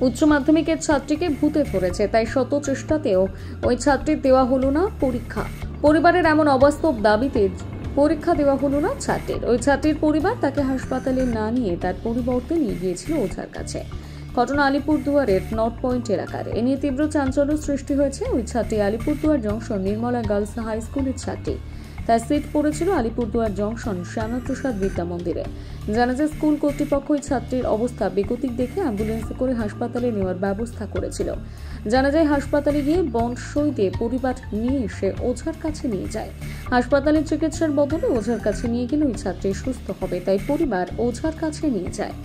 উচ্চ মাধ্যমিকের ছাত্রীকে ভূতে ধরেছে, তাই শত চেষ্টাতেও ওই ছাত্রীর দেওয়া হলো না পরীক্ষা। পরিবারের এমন অবাস্তব দাবিতে পরীক্ষা দেওয়া হলো না ছাত্রীর। ওই ছাত্রীর পরিবার তাকে হাসপাতালে না নিয়ে তার পরিবর্তে নিয়ে গিয়েছিল ওঝার কাছে। ঘটনা আলিপুরদুয়ারের নর্থ পয়েন্ট এলাকার। এ নিয়ে তীব্র চাঞ্চল্য সৃষ্টি হয়েছে। ওই ছাত্রী Alipurduar junction Nirmala girls high স্কুলের ছাত্রী। তার সিট পড়েছিল আলিপুরদুয়ার জংশন শ্যামাপ্রসাদ বিদ্যা মন্দিরে। জানা যায়, স্কুল কর্তৃপক্ষ ওই ছাত্রীর অবস্থা বেগতিক দেখে অ্যাম্বুলেন্সে করে হাসপাতালে নেওয়ার ব্যবস্থা করেছিল। জানা যায়, হাসপাতালে গিয়ে বন্ড সই দিয়ে পরিবার নিয়ে এসে ওঝার কাছে নিয়ে যায়। হাসপাতালে চিকিৎসার বদলে ওঝার কাছে নিয়ে গেলে ওই ছাত্রী সুস্থ হবে, তাই পরিবার ওঝার কাছে নিয়ে যায়।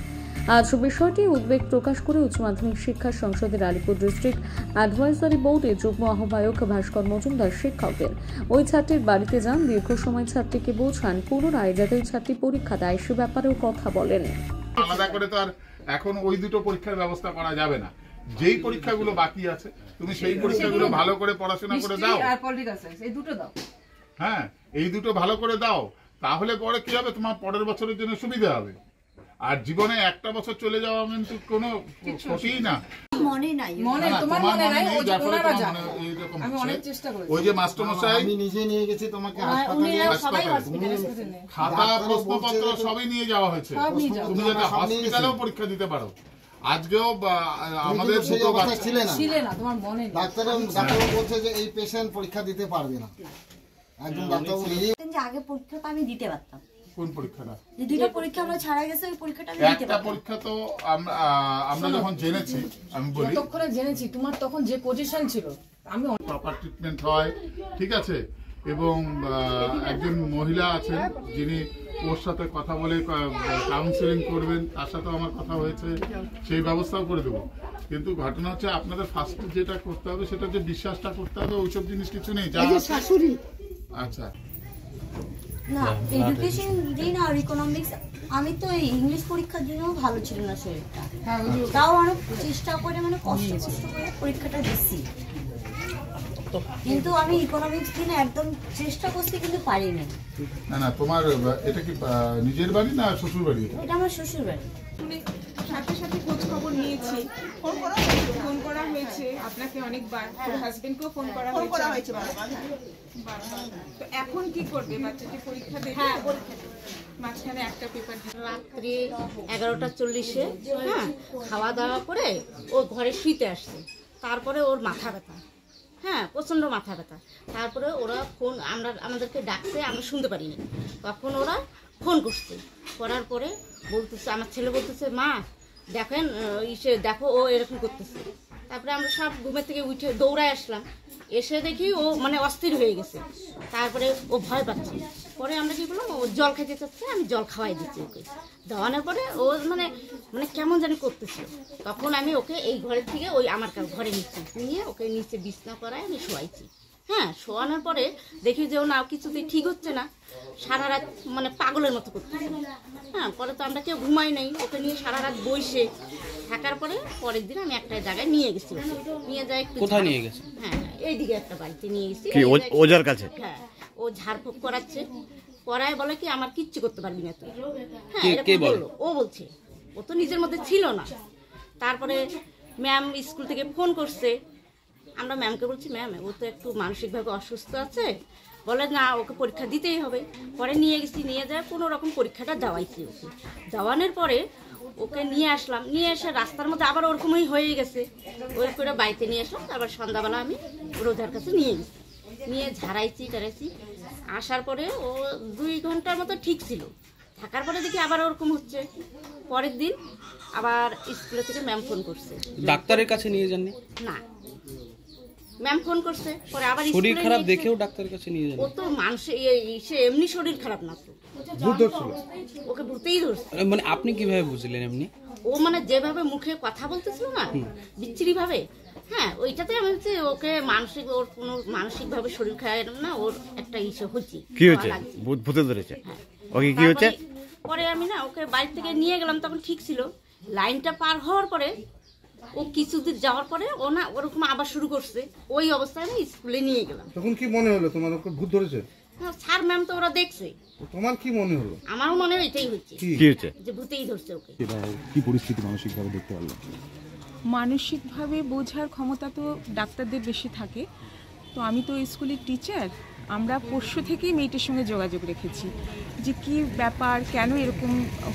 আজ বিষয়টি উদ্বেগ প্রকাশ করে উচ্চ মাধ্যমিক শিক্ষা সংসদের আলিপুর ডিস্ট্রিক্ট অ্যাডভাইজারি বোর্ডের যুগ্ম আহ্বায়ক ভাস্কর মজুমদার শিক্ষকদের ওই ছাত্রীর বাড়িতে যান, দীর্ঘ সময় ছাত্রীকে বোঝান, পুনরায় যাতে ওই ছাত্রী পরীক্ষা দেয় সে ব্যাপারেও কথা বলেন। আলাদা করে তো আর এখন ওই দুটো পরীক্ষার ব্যবস্থা করা যাবে না। যেই পরীক্ষাগুলো বাকি আছে তুমি সেই পরীক্ষাগুলো ভালো করে পড়াশোনা করে দাও, হ্যাঁ এই দুটো ভালো করে দাও, তাহলে পরে কি হবে, তোমার পরের বছরের জন্য সুবিধা হবে। আর জীবনে একটা বছর চলে যাওয়া কিন্তু কোনো ক্ষতিই না। ওই যে মাস্টারমশাই আমি নিজে নিয়ে গেছি তোমাকে খাতা প্রশ্নপত্র সবই নিয়ে যাওয়া হয়েছে, তুমি যাতে হসপিটালেও পরীক্ষা দিতে পারো। আজকেও আমাদের ডাক্তার বলছে যে এই পেশেন্ট পরীক্ষা দিতে পারবে না। একদম ডাক্তারবাবু আগে পরীক্ষাটা আমি দিতে পারতাম। কোন পরীক্ষাটা? যে দুটো পরীক্ষা আমরা ছাড়া গেছে, ওই পরীক্ষাটা আমি দিতে পারতাম। একটা পরীক্ষা তো আমরা যখন জেনেছি, আমি বলি তখন জেনেছি তোমার তখন যে পজিশন ছিল, আমি প্রপার ট্রিটমেন্ট হয়, ঠিক আছে। এবং একজন মহিলা আছেন যিনি ওর সাথে কথা বলে কাউন্সিলিং করবেন, তার সাথেও আমার কথা হয়েছে, সেই ব্যবস্থাও করে দেবো। কিন্তু ঘটনা হচ্ছে আপনাদের ফার্স্ট যেটা করতে হবে সেটা হচ্ছে বিশ্বাসটা করতে হবে, ওইসব জিনিস কিছু নেই। আচ্ছা না, এডুকেশন দিন আর ইকোনমিক্স, আমি তো ইংলিশ পরীক্ষার জন্য ভালো ছিল না শরীরটা, তাও অনেক চেষ্টা করে মানে কষ্ট করে পরীক্ষাটা দিচ্ছি, কিন্তু আমি ইকোনমিক্স দিনে একদম চেষ্টা করছি কিন্তু পারিনি। না না, তোমার এটা কি নিজের বাড়ি না শ্বশুর বাড়ি? এটা আমার শ্বশুর বাড়ি। সাথে সাথে খোঁজ খবর নিয়েছি, ফোন করা হয়েছে আপনাকে অনেকবার, হাজবেন্ডকেও ফোন করা হয়েছে। তো এখন কি করবে? বাচ্চাকে পরীক্ষা দেবে? হ্যাঁ, মাঝখানে একটা পেপার রাত্রি 11:40-এ হ্যাঁ খাওয়া দাওয়া করে ও ঘরে শুইতে আসছে। তারপরে ওর মাথা ব্যথা, হ্যাঁ প্রচণ্ড মাথা ব্যথা। তারপরে ওরা ফোন আমাদেরকে ডাকছে, আমরা শুনতে পারিনি। তখন ওরা ফোন করছে, করার পরে বলতেছে, আমার ছেলে বলতেছে, মা দেখেন দেখো ও এরকম করতেছে। তারপরে আমরা সব ঘুমের থেকে উঠে দৌড়ায় আসলাম, এসে দেখি ও মানে অস্থির হয়ে গেছে। তারপরে ও ভয় পাচ্ছে। পরে আমরা কি বললাম, ও জল খেতে চাচ্ছে, আমি জল খাওয়াই দিচ্ছি ওকে। দেওয়ানোর পরে ও মানে মানে কেমন জানি করতেছিল। তখন আমি ওকে এই ঘরের থেকে ওই আমার ঘরে নিয়ে ওকে নিচে বিছনা করায় আমি শোয়াইছি। হ্যাঁ, শোয়ানোর পরে দেখি যে ও না কিছুতেই ঠিক হচ্ছে না, সারা রাত মানে পাগলের মতো করতেছে। হ্যাঁ, পরে তো আমরা কেউ ঘুমাই নাই, ওকে নিয়ে সারা রাত বসে থাকার পরে পরের দিন আমি একটা জায়গায় নিয়ে গেছি, নিয়ে যাই একটু। কোথায় নিয়ে গেছে? হ্যাঁ, এইদিকে একটা বাড়িতে নিয়ে গেছি, ওজার কাছে। হ্যাঁ, ও ঝাড়ফুঁক করাচ্ছে, করায় বলে কি আমার কিচ্ছু করতে পারবি না তুই। হ্যাঁ, ও বলছে, ও তো নিজের মধ্যে ছিল না। তারপরে ম্যাম স্কুল থেকে ফোন করছে, আমরা ম্যামকে বলছি, ম্যাম ও তো একটু মানসিকভাবে অসুস্থ আছে, বলে না ওকে পরীক্ষা দিতেই হবে। পরে নিয়ে গেছি, নিয়ে যায় কোনো রকম পরীক্ষাটা দেওয়াইছি ওকে। দেওয়ানোর পরে ওকে নিয়ে আসলাম, নিয়ে এসে রাস্তার মধ্যে আবার ওরকমই হয়ে গেছে, ওই করে বাড়িতে নিয়ে আসলাম। তারপর সন্ধ্যাবেলা আমি রোজার কাছে নিয়ে গেছি, নিয়ে ঝাড়াইছি টাড়াইছি। আসার পরে ও 2 ঘন্টার মতো ঠিক ছিল, থাকার পরে দেখি আবার ওরকম হচ্ছে। পরের দিন আবার স্কুলে থেকে ম্যাম ফোন করছে। ডাক্তারের কাছে নিয়ে যাননি? না, ম্যাম ফোন করছে, পরে আবার শরীর খারাপ দেখেও ডাক্তারের কাছে নিয়ে যান? ও তো মানুষে সে এমনি শরীর খারাপ না তো, ভূত ধরছিল, ওকে ভূতেই ধরছে। মানে আপনি কিভাবে বুঝলেন এমনি? ও মানে যেভাবে মুখে কথা বলতেছিল না বিচ্ছিরি ভাবে, হ্যাঁ ওইটাতে আমি হচ্ছে ওকে মানসিক, ওর কোনো মানসিক ভাবে শরীর খারাপ না, ওর একটা ইসে হচ্ছে। কি হচ্ছে? ভূতে ধরেছে? ওকে কি হচ্ছে? পরে আমি না ওকে বাড়ি থেকে নিয়ে গেলাম, তখন ঠিক ছিল। লাইনটা পার হওয়ার পরে ও কিছুদিন যাওয়ার পরে ও না ওরকম আবার শুরু করছে। ওই অবস্থায় আমি স্কুলে নিয়ে গেলাম। তখন কি মনে হলো তোমার ওকে ভূত ধরেছে? স্যার ম্যাম তো ওরা দেখছে। তোমার কি মনে হলো? আমারও মনে হয় এটাই হচ্ছে, কি হচ্ছে, যে ভূতেই ধরছে ওকে। কি পরিস্থিতি মানসিক ভাবে দেখতে পারলাম? মানসিকভাবে বোঝার ক্ষমতা তো ডাক্তারদের বেশি থাকে। তো আমি তো স্কুলের টিচার, আমরা পরশু থেকেই মেয়েটির সঙ্গে যোগাযোগ রেখেছি যে কি ব্যাপার, কেন এরকম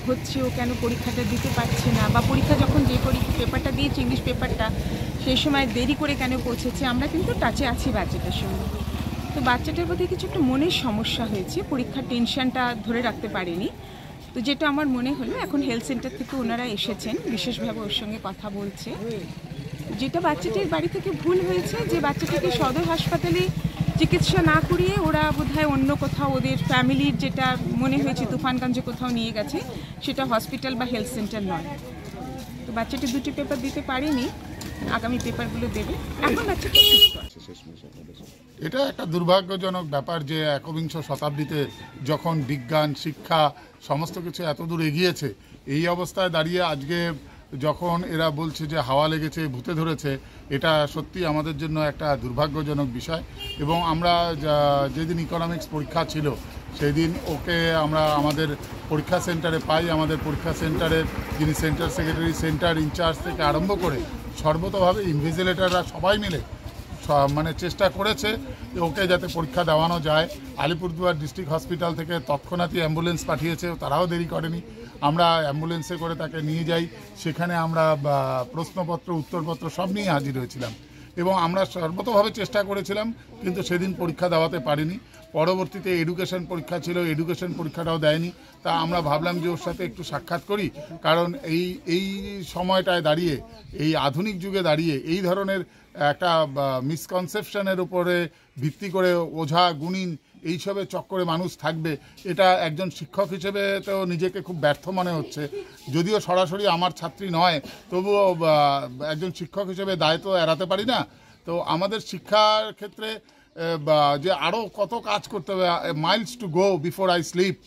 হচ্ছে, ও কেন পরীক্ষাটা দিতে পারছে না, বা পরীক্ষা যখন যে পেপারটা দিয়েছে ইংলিশ পেপারটা সেই সময় দেরি করে কেন পৌঁছেছে। আমরা কিন্তু টাচে আছি বাচ্চাটার সঙ্গে। তো বাচ্চাটার প্রতি কিছু একটা মনের সমস্যা হয়েছে, পরীক্ষার টেনশনটা ধরে রাখতে পারেনি। তো যেটা আমার মনে হলো, এখন হেলথ সেন্টার থেকে ওনারা এসেছেন, বিশেষভাবে ওর সঙ্গে কথা বলছে। যেটা বাচ্চাটির বাড়ি থেকে ভুল হয়েছে যে বাচ্চাটিকে সদর হাসপাতালে চিকিৎসা না করিয়ে ওরা বোধহয় অন্য কোথাও ওদের ফ্যামিলির যেটা মনে হয়েছে তুফানগঞ্জে কোথাও নিয়ে গেছে, সেটা হসপিটাল বা হেলথ সেন্টার নয়। তো বাচ্চাটি 2টি পেপার দিতে পারেনি, আগামী পেপারগুলো দেবে। এখন বাচ্চাটি সুস্থ আছে। এটা একটা দুর্ভাগ্যজনক ব্যাপার যে একবিংশ শতাব্দীতে যখন বিজ্ঞান, শিক্ষা সমস্ত কিছু এত দূর এগিয়েছে, এই অবস্থায় দাঁড়িয়ে আজকে যখন এরা বলছে যে হাওয়া লেগেছে, ভূতে ধরেছে, এটা সত্যি আমাদের জন্য একটা দুর্ভাগ্যজনক বিষয়। এবং আমরা যেদিন ইকোনমিক্স পরীক্ষা ছিল সেই দিন ওকে আমরা আমাদের পরীক্ষা সেন্টারে পাই। আমাদের পরীক্ষা সেন্টারের যিনি সেন্টার সেক্রেটারি, সেন্টার ইনচার্জ থেকে আরম্ভ করে সর্বতভাবে ইনভিজিলেটররা সবাই মিলে মানে চেষ্টা করেছে ওকে যাতে পরীক্ষা দেওয়ানো যায়। আলিপুরদুয়ার ডিস্ট্রিক্ট হসপিটাল থেকে তৎক্ষণাৎই অ্যাম্বুলেন্স পাঠিয়েছে, তারাও দেরি করেনি। আমরা অ্যাম্বুলেন্সে করে তাকে নিয়ে যাই, সেখানে আমরা প্রশ্নপত্র, উত্তরপত্র সব নিয়ে হাজির হয়েছিলাম এবং আমরা সর্বতভাবে চেষ্টা করেছিলাম, কিন্তু সেদিন পরীক্ষা দেওয়াতে পারিনি। পরবর্তীতে এডুকেশন পরীক্ষা ছিল, এডুকেশন পরীক্ষাটাও দেয়নি। তা আমরা ভাবলাম যে ওর সাথে একটু সাক্ষাৎ করি, কারণ এই সময়টায় দাঁড়িয়ে, এই আধুনিক যুগে দাঁড়িয়ে এই ধরনের একটা মিসকনসেপশনের উপরে ভিত্তি করে ওঝা গুণিন এইসবের চক্করে মানুষ থাকবে, এটা একজন শিক্ষক হিসেবে তো নিজেকে খুব ব্যর্থ মনে হচ্ছে। যদিও সরাসরি আমার ছাত্রী নয়, তবুও একজন শিক্ষক হিসেবে দায় তো এড়াতে পারি না। তো আমাদের শিক্ষার ক্ষেত্রে যে আরও কত কাজ করতে হবে, Miles to go before I sleep.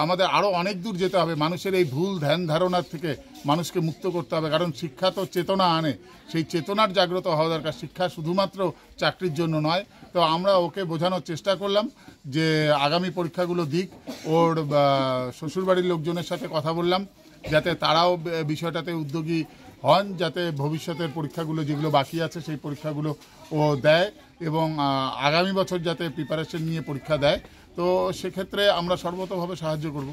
আমাদের আরও অনেক দূর যেতে হবে, মানুষের এই ভুল ধ্যান ধারণার থেকে মানুষকে মুক্ত করতে হবে, কারণ শিক্ষা তো চেতনা আনে, সেই চেতনার জাগ্রত হওয়া দরকার। শিক্ষা শুধুমাত্র চাকরির জন্য নয়। তো আমরা ওকে বোঝানোর চেষ্টা করলাম যে আগামী পরীক্ষাগুলো দিক। ওর শ্বশুরবাড়ির লোকজনের সাথে কথা বললাম যাতে তারাও বিষয়টাতে উদ্যোগী হন, যাতে ভবিষ্যতের পরীক্ষাগুলো যেগুলো বাকি আছে সেই পরীক্ষাগুলো ও দেয় এবং আগামী বছর যাতে প্রিপারেশন নিয়ে পরীক্ষা দেয়। তো সেক্ষেত্রে আমরা সর্বতভাবে সাহায্য করব।